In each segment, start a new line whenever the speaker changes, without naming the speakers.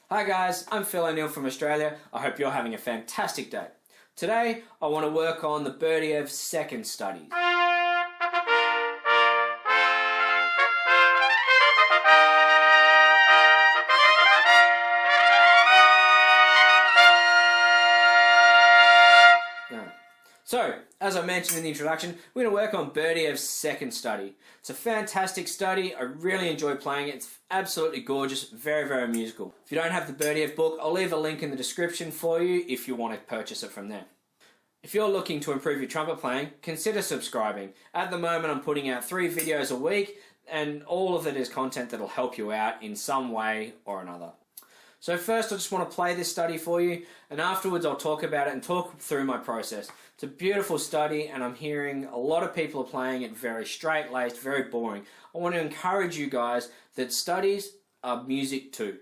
Hi guys, I'm Phil O'Neill from Australia. I hope you're having a fantastic day. Today I want to work on the Berdiev second study. So, as I mentioned in the introduction, we're going to work on Berdiev's second study. It's a fantastic study. I really enjoy playing it. It's absolutely gorgeous, very, very musical. If you don't have the Berdiev book, I'll leave a link in the description for you if you want to purchase it from there. If you're looking to improve your trumpet playing, consider subscribing. At the moment, I'm putting out 3 videos a week, and all of it is content that'll help you out in some way or another. So first I just want to play this study for you, and afterwards I'll talk about it and talk through my process. It's a beautiful study, and I'm hearing a lot of people are playing it very straight-laced, very boring. I want to encourage you guys that studies are music too.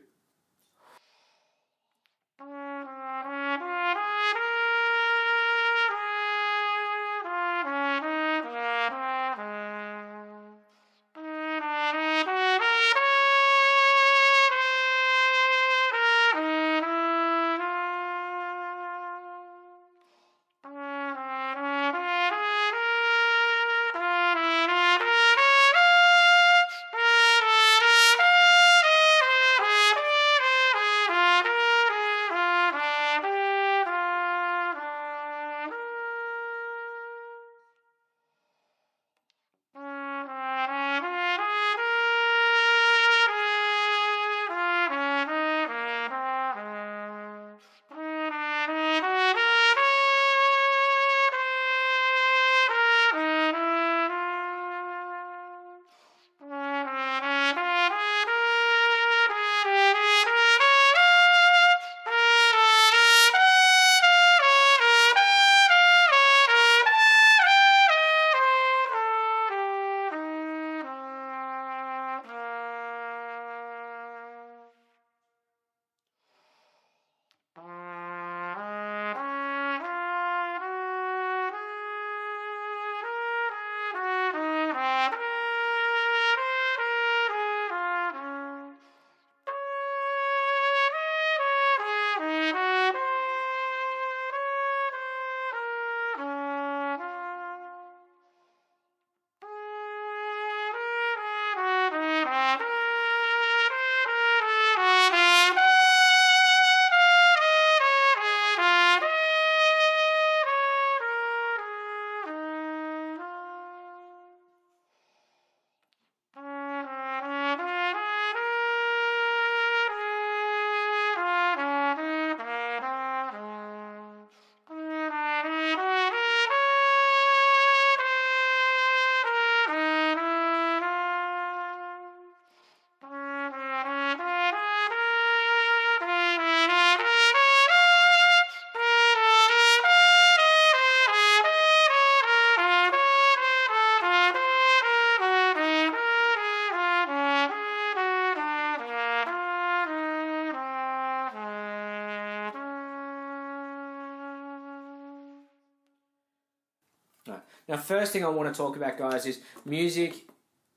Now, first thing I want to talk about, guys, is music,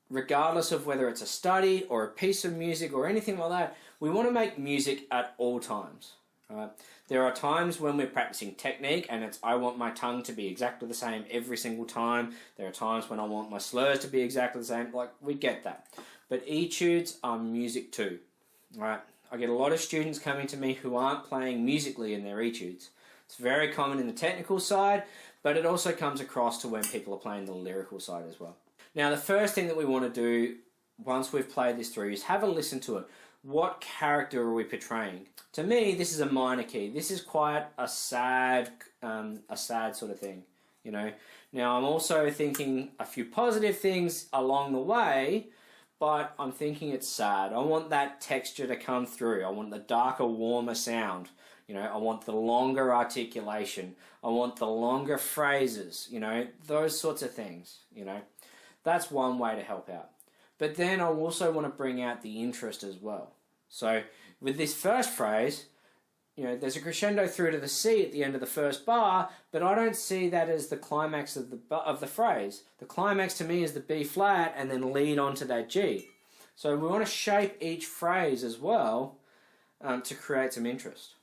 regardless of whether it's a study or a piece of music or anything like that, we want to make music at all times. Right? There are times when we're practicing technique and it's I want my tongue to be exactly the same every single time. There are times when I want my slurs to be exactly the same. Like, we get that. But etudes are music too. Right? I get a lot of students coming to me who aren't playing musically in their etudes. It's very common in the technical side, but it also comes across to when people are playing the lyrical side as well. Now, the first thing that we want to do once we've played this through is have a listen to it. What character are we portraying? To me, this is a minor key. This is quite a sad sort of thing, you know. Now, I'm also thinking a few positive things along the way, but I'm thinking it's sad. I want that texture to come through. I want the darker, warmer sound. You know, I want the longer articulation. I want the longer phrases, you know, those sorts of things, you know. That's one way to help out. But then I also want to bring out the interest as well. So with this first phrase, you know, there's a crescendo through to the C at the end of the first bar, but I don't see that as the climax of the phrase. The climax to me is the B flat and then lead on to that G. So we want to shape each phrase as well to create some interest.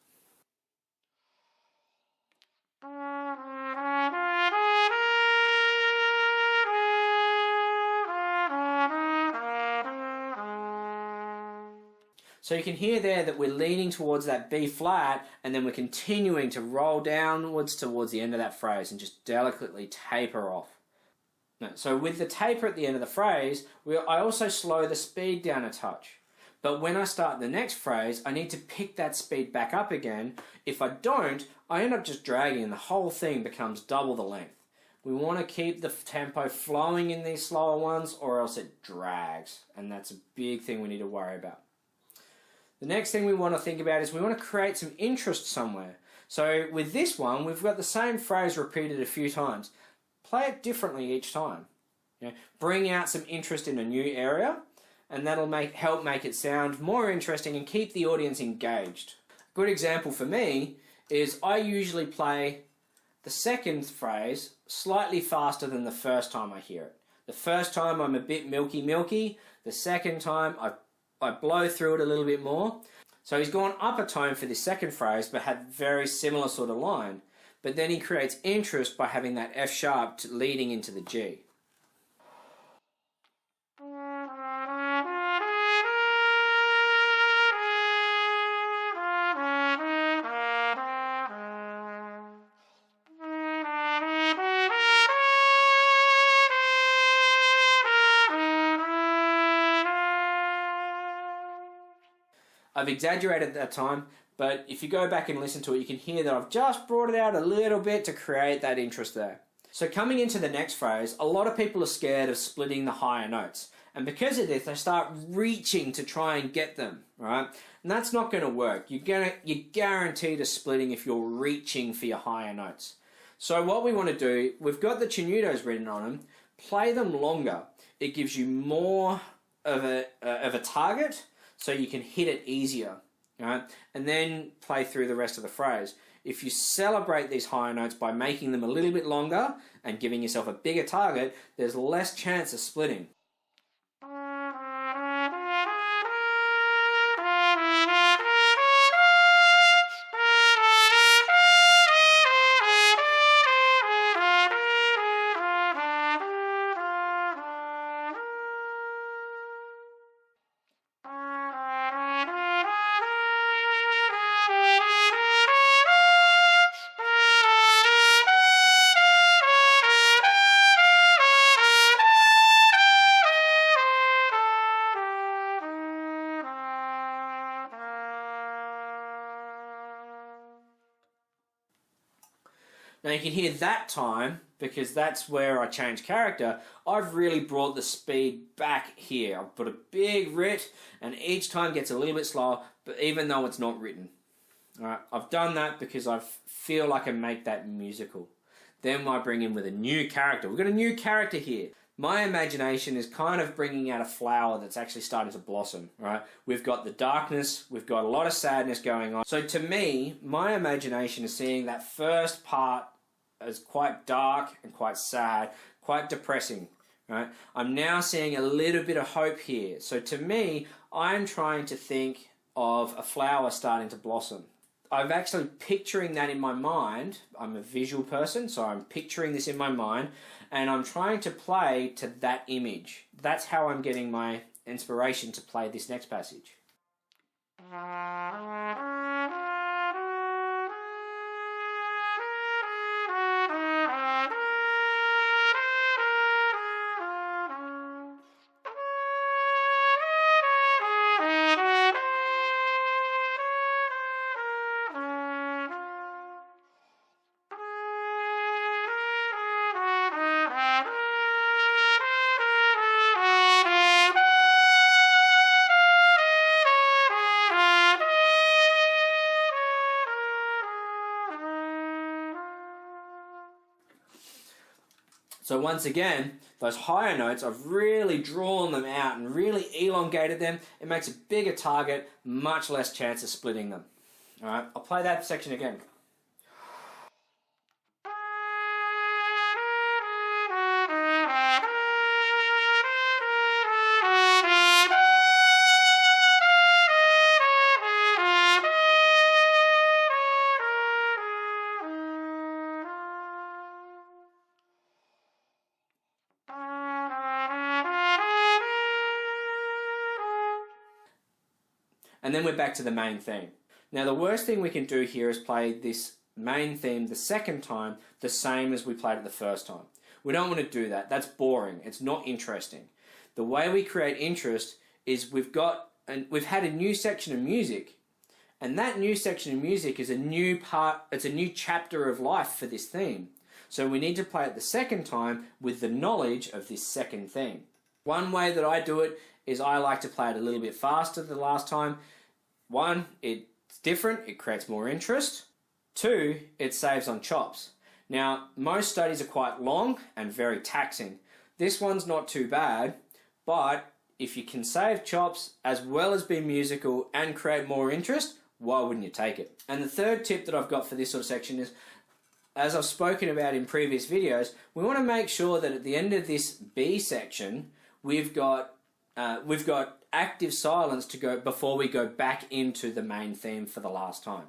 So you can hear there that we're leaning towards that B flat, and then we're continuing to roll downwards towards the end of that phrase and just delicately taper off. So with the taper at the end of the phrase, I also slow the speed down a touch. But when I start the next phrase, I need to pick that speed back up again. If I don't, I end up just dragging and the whole thing becomes double the length. We want to keep the tempo flowing in these slower ones, or else it drags, and that's a big thing we need to worry about. The next thing we want to think about is we want to create some interest somewhere. So with this one, we've got the same phrase repeated a few times. Play it differently each time. Bring out some interest in a new area, and that'll help make it sound more interesting and keep the audience engaged. A good example for me is I usually play the second phrase slightly faster than the first time I hear it. The first time I'm a bit milky. The second time I blow through it a little bit more. So he's gone up a tone for this second phrase, but had very similar sort of line. But then he creates interest by having that F sharp leading into the G. I've exaggerated that time, but if you go back and listen to it, you can hear that I've just brought it out a little bit to create that interest there. So coming into the next phrase, a lot of people are scared of splitting the higher notes. And because of this, they start reaching to try and get them, right? And that's not going to work. You're guaranteed a splitting if you're reaching for your higher notes. So what we want to do, we've got the tenutos written on them, play them longer. It gives you more of a target, so you can hit it easier, right? And then play through the rest of the phrase. If you celebrate these higher notes by making them a little bit longer and giving yourself a bigger target, there's less chance of splitting. Now you can hear that time, because that's where I change character, I've really brought the speed back here. I've put a big writ, and each time gets a little bit slower, but even though it's not written. Alright, I've done that because I feel I can make that musical. Then I bring in with a new character. We've got a new character here. My imagination is kind of bringing out a flower that's actually starting to blossom, right? We've got the darkness, we've got a lot of sadness going on. So to me, my imagination is seeing that first part as quite dark and quite sad, quite depressing, right? I'm now seeing a little bit of hope here. So to me, I'm trying to think of a flower starting to blossom. I'm actually picturing that in my mind. I'm a visual person, so I'm picturing this in my mind, and I'm trying to play to that image. That's how I'm getting my inspiration to play this next passage. So once again, those higher notes, I've really drawn them out and really elongated them. It makes a bigger target, much less chance of splitting them. All right, I'll play that section again. and then we're back to the main theme. Now the worst thing we can do here is play this main theme the second time the same as we played it the first time. We don't want to do that. That's boring. It's not interesting. The way we create interest is we've had a new section of music, and that new section of music is a new part, it's a new chapter of life for this theme. So we need to play it the second time with the knowledge of this second theme. One way that I do it is I like to play it a little bit faster than the last time. One, it's different, it creates more interest. Two, it saves on chops. Now, most studies are quite long and very taxing. This one's not too bad, but if you can save chops as well as be musical and create more interest, why wouldn't you take it? And the third tip that I've got for this sort of section is, as I've spoken about in previous videos, we want to make sure that at the end of this B section, we've got active silence to go before we go back into the main theme for the last time.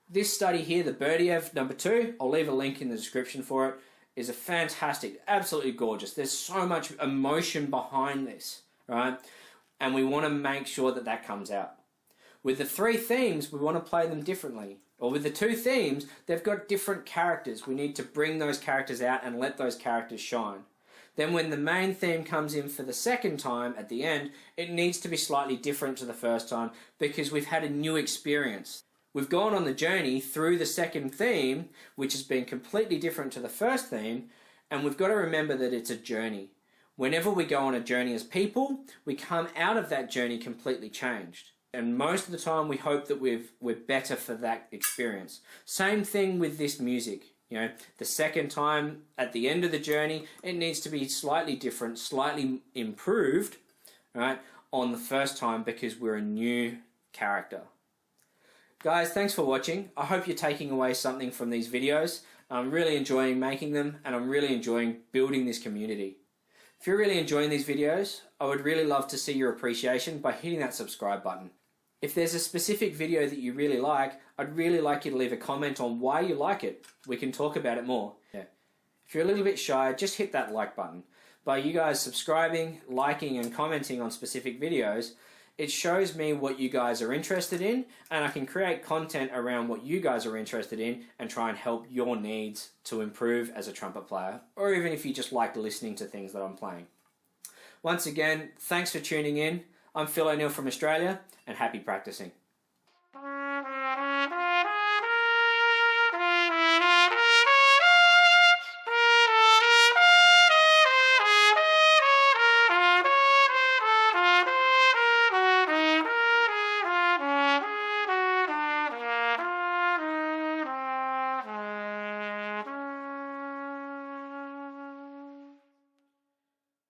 This study here, the Berdiev No.2, I'll leave a link in the description for it, is a fantastic, absolutely gorgeous. There's so much emotion behind this, right? And we want to make sure that that comes out. With the three themes, we want to play them differently. Or with the two themes, they've got different characters. We need to bring those characters out and let those characters shine. Then when the main theme comes in for the second time at the end, it needs to be slightly different to the first time because we've had a new experience. We've gone on the journey through the second theme, which has been completely different to the first theme, and we've got to remember that it's a journey. Whenever we go on a journey as people, we come out of that journey completely changed. And most of the time we hope that we're better for that experience. Same thing with this music. You know, the second time at the end of the journey, it needs to be slightly different, slightly improved, right, on the first time because we're a new character. Guys, thanks for watching. I hope you're taking away something from these videos. I'm really enjoying making them, and I'm really enjoying building this community. If you're really enjoying these videos, I would really love to see your appreciation by hitting that subscribe button. If there's a specific video that you really like, I'd really like you to leave a comment on why you like it. We can talk about it more. Yeah. If you're a little bit shy, just hit that like button. By you guys subscribing, liking, and commenting on specific videos, it shows me what you guys are interested in, and I can create content around what you guys are interested in and try and help your needs to improve as a trumpet player, or even if you just like listening to things that I'm playing. Once again, thanks for tuning in. I'm Phill from Australia, and happy practicing.